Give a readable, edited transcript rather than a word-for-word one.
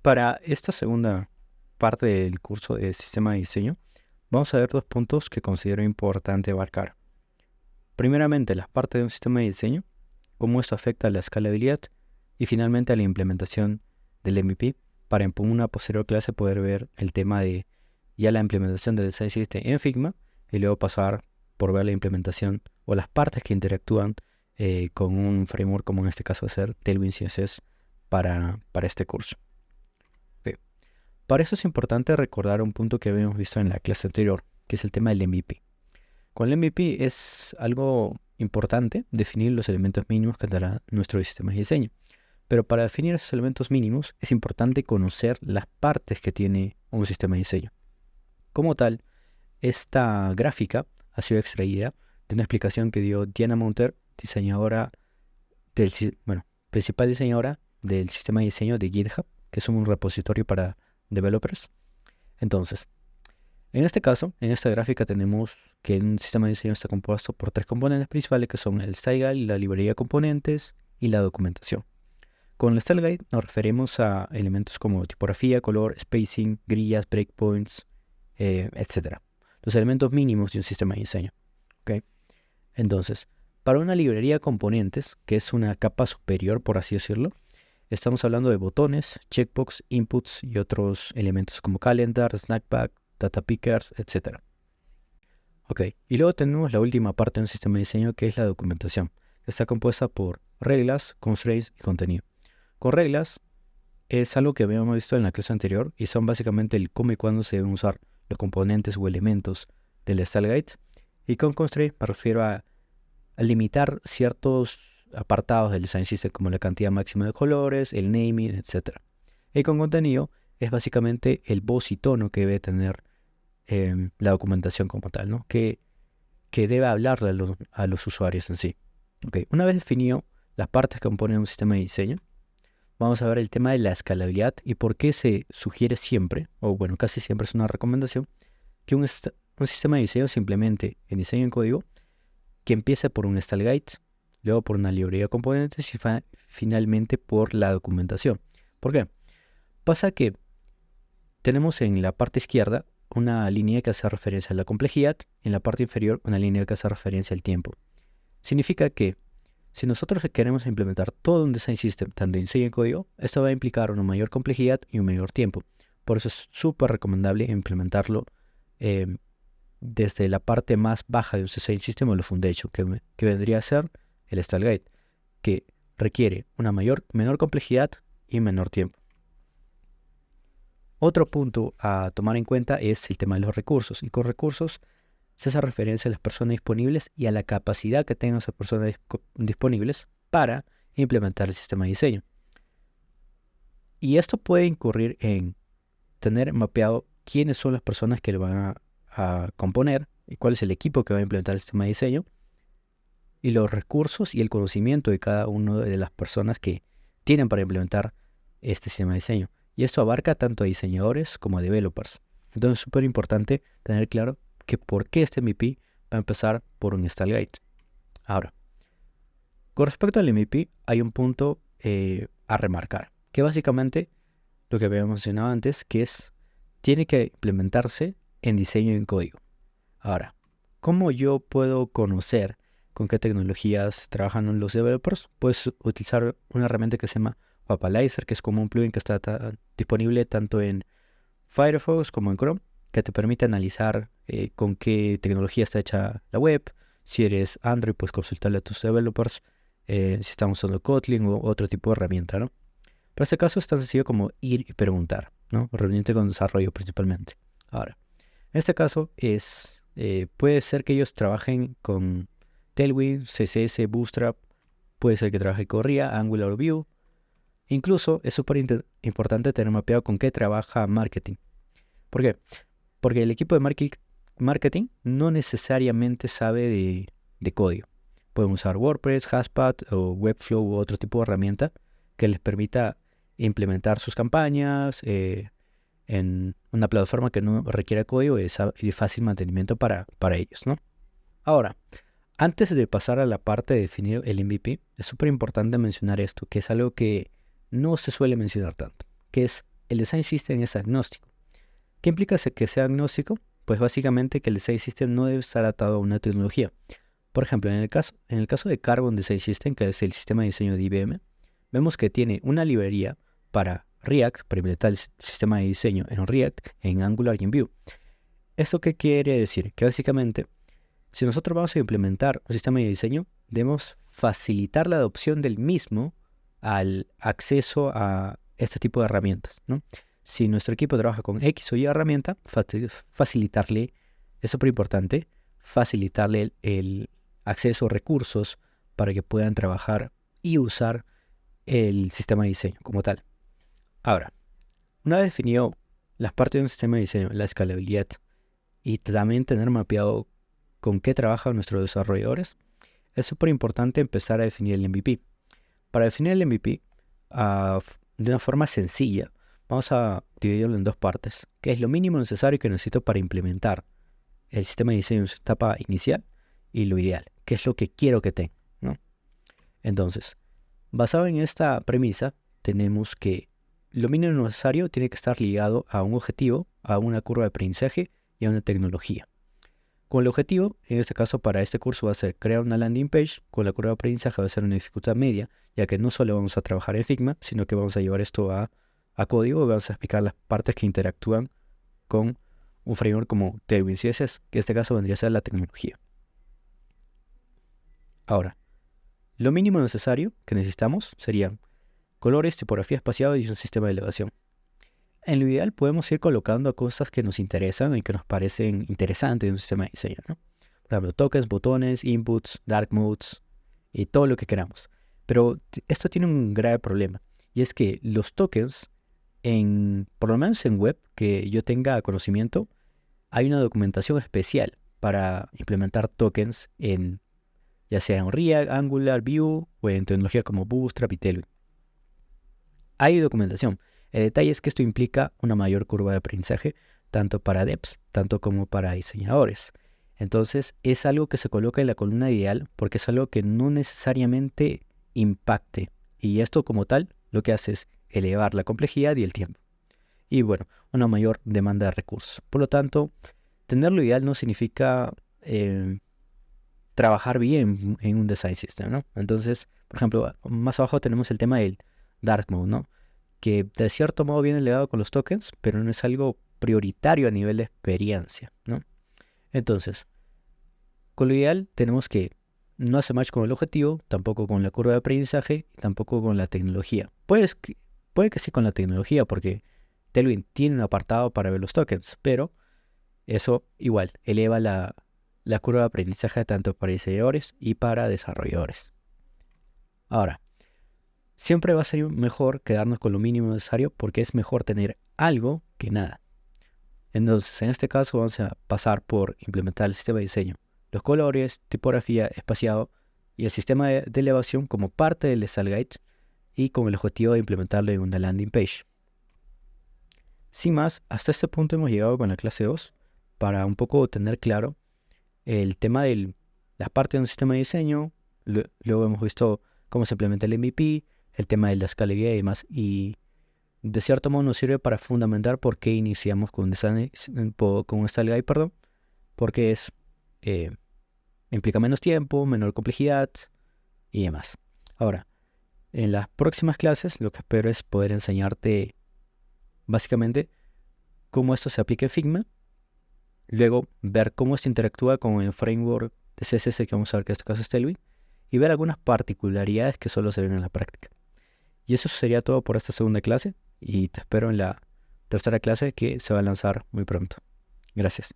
Para esta segunda parte del curso de sistema de diseño, vamos a ver dos puntos que considero importante abarcar. Primeramente, las partes de un sistema de diseño, cómo esto afecta a la escalabilidad y finalmente a la implementación del MVP, para en una posterior clase poder ver el tema de ya la implementación del Design System en Figma y luego pasar por ver la implementación o las partes que interactúan con un framework como en este caso va a ser Tailwind CSS para este curso. Ok. Para eso es importante recordar un punto que habíamos visto en la clase anterior, que es el tema del MVP. Con el MVP es algo importante definir los elementos mínimos que dará nuestro sistema de diseño. Pero para definir esos elementos mínimos es importante conocer las partes que tiene un sistema de diseño. Como tal, esta gráfica ha sido extraída de una explicación que dio Diana Monter, diseñadora principal diseñadora del sistema de diseño de GitHub, que es un repositorio para developers. Entonces, en este caso, en esta gráfica tenemos que un sistema de diseño está compuesto por tres componentes principales que son el style guide, la librería de componentes y la documentación. Con el style guide nos referimos a elementos como tipografía, color, spacing, grillas, breakpoints, etc. Los elementos mínimos de un sistema de diseño. ¿Okay? Entonces, para una librería de componentes, que es una capa superior, por así decirlo, estamos hablando de botones, checkbox, inputs y otros elementos como calendar, snackpack, data pickers, etc. Ok, y luego tenemos la última parte de un sistema de diseño que es la documentación, que está compuesta por reglas, constraints y contenido. Con reglas es algo que habíamos visto en la clase anterior y son básicamente el cómo y cuándo se deben usar los componentes o elementos del style guide. Y con constraint me refiero a limitar ciertos apartados del design system como la cantidad máxima de colores, el naming, etc. Y con contenido es básicamente el voz y tono que debe tener la documentación como tal, ¿no? Que debe hablarle a los usuarios en sí. Okay. Una vez definido las partes que componen un sistema de diseño, vamos a ver el tema de la escalabilidad y por qué se sugiere siempre, o bueno, casi siempre es una recomendación, que un sistema de diseño se implemente en diseño en código, que empiece por un style guide, luego por una librería de componentes y finalmente por la documentación. ¿Por qué? Pasa que tenemos en la parte izquierda una línea que hace referencia a la complejidad, en la parte inferior una línea que hace referencia al tiempo. Significa que si nosotros queremos implementar todo un design system, tanto en diseño y código, esto va a implicar una mayor complejidad y un mayor tiempo. Por eso es súper recomendable implementarlo desde la parte más baja de un design system o la foundation, que vendría a ser el style guide, que requiere una menor complejidad y menor tiempo. Otro punto a tomar en cuenta es el tema de los recursos. Y con recursos se hace referencia a las personas disponibles y a la capacidad que tengan esas personas disponibles para implementar el sistema de diseño. Y esto puede incurrir en tener mapeado quiénes son las personas que lo van a componer y cuál es el equipo que va a implementar el sistema de diseño y los recursos y el conocimiento de cada una de las personas que tienen para implementar este sistema de diseño. Y esto abarca tanto a diseñadores como a developers. Entonces es súper importante tener claro que por qué este MVP va a empezar por un style guide. Ahora, con respecto al MVP hay un punto a remarcar, que básicamente lo que habíamos mencionado antes, que tiene que implementarse en diseño y en código. Ahora, ¿cómo yo puedo conocer con qué tecnologías trabajan los developers? Puedes utilizar una herramienta que se llama Wapalizer, que es como un plugin que está disponible tanto en Firefox como en Chrome, que te permite analizar con qué tecnología está hecha la web. Si eres Android, puedes consultarle a tus developers si están usando Kotlin u otro tipo de herramienta, ¿no? Pero en este caso es tan sencillo como ir y preguntar, ¿no? Reunirte con desarrollo principalmente. Ahora, en este caso puede ser que ellos trabajen con Tailwind, CSS, Bootstrap, puede ser que trabaje con RIA, Angular o Vue. Incluso es súper importante tener mapeado con qué trabaja marketing. ¿Por qué? Porque el equipo de marketing no necesariamente sabe de código. Pueden usar WordPress, HubSpot o Webflow u otro tipo de herramienta que les permita implementar sus campañas en una plataforma que no requiera código y de fácil mantenimiento para ellos, ¿no? Ahora, antes de pasar a la parte de definir el MVP, es súper importante mencionar esto, que es algo que no se suele mencionar tanto, que es el design system es agnóstico. ¿Qué implica que sea agnóstico? Pues básicamente que el design system no debe estar atado a una tecnología. Por ejemplo, en el caso de Carbon Design System, que es el sistema de diseño de IBM, vemos que tiene una librería para React, para implementar el sistema de diseño en React, en Angular y en Vue. ¿Esto qué quiere decir? Que básicamente, si nosotros vamos a implementar un sistema de diseño, debemos facilitar la adopción del mismo al acceso a este tipo de herramientas, ¿no? Si nuestro equipo trabaja con X o Y herramienta, facilitarle, es súper importante, facilitarle el acceso a recursos para que puedan trabajar y usar el sistema de diseño como tal. Ahora, una vez definido las partes de un sistema de diseño, la escalabilidad y también tener mapeado con qué trabajan nuestros desarrolladores, es súper importante empezar a definir el MVP. Para definir el MVP, de una forma sencilla, vamos a dividirlo en dos partes, que es lo mínimo necesario que necesito para implementar el sistema de diseño en su etapa inicial y lo ideal, que es lo que quiero que tenga, ¿no? Entonces, basado en esta premisa, tenemos que lo mínimo necesario tiene que estar ligado a un objetivo, a una curva de aprendizaje y a una tecnología. Con el objetivo, en este caso para este curso va a ser crear una landing page, con la curva de aprendizaje va a ser una dificultad media, ya que no solo vamos a trabajar en Figma, sino que vamos a llevar esto a código y vamos a explicar las partes que interactúan con un framework como Tailwind CSS, que en este caso vendría a ser la tecnología. Ahora, lo mínimo necesario que necesitamos serían colores, tipografía espaciada y un sistema de elevación. En lo ideal podemos ir colocando cosas que nos interesan y que nos parecen interesantes en un sistema de diseño, ¿no? Por ejemplo, tokens, botones, inputs, dark modes y todo lo que queramos. Pero esto tiene un grave problema, y es que los tokens, por lo menos en web, que yo tenga conocimiento, hay una documentación especial para implementar tokens ya sea en React, Angular, Vue o en tecnología como Bootstrap y Tailwind. Hay documentación. El detalle es que esto implica una mayor curva de aprendizaje, tanto para devs, tanto como para diseñadores. Entonces, es algo que se coloca en la columna ideal porque es algo que no necesariamente impacte. Y esto como tal, lo que hace es elevar la complejidad y el tiempo. Y bueno, una mayor demanda de recursos. Por lo tanto, tener lo ideal no significa trabajar bien en un design system, ¿no? Entonces, por ejemplo, más abajo tenemos el tema del dark mode, ¿no? Que de cierto modo viene ligado con los tokens, pero no es algo prioritario a nivel de experiencia, ¿no? Entonces, con lo ideal tenemos que no hace match con el objetivo, tampoco con la curva de aprendizaje, tampoco con la tecnología. Puede que sí con la tecnología, porque Tailwind tiene un apartado para ver los tokens, pero eso igual eleva la curva de aprendizaje tanto para diseñadores y para desarrolladores. Ahora, siempre va a ser mejor quedarnos con lo mínimo necesario porque es mejor tener algo que nada. Entonces, en este caso vamos a pasar por implementar el sistema de diseño, los colores, tipografía, espaciado y el sistema de elevación como parte del Style Guide y con el objetivo de implementarlo en una landing page. Sin más, hasta este punto hemos llegado con la clase 2 para un poco tener claro el tema de las partes de un sistema de diseño. Luego hemos visto cómo se implementa el MVP, el tema de la escalabilidad y demás, y de cierto modo nos sirve para fundamentar por qué iniciamos con un Style Guide, porque implica menos tiempo, menor complejidad y demás. Ahora, en las próximas clases lo que espero es poder enseñarte básicamente cómo esto se aplica en Figma, luego ver cómo esto interactúa con el framework de CSS que vamos a ver, que en este caso es Tailwind, y ver algunas particularidades que solo se ven en la práctica. Y eso sería todo por esta segunda clase, y te espero en la tercera clase que se va a lanzar muy pronto. Gracias.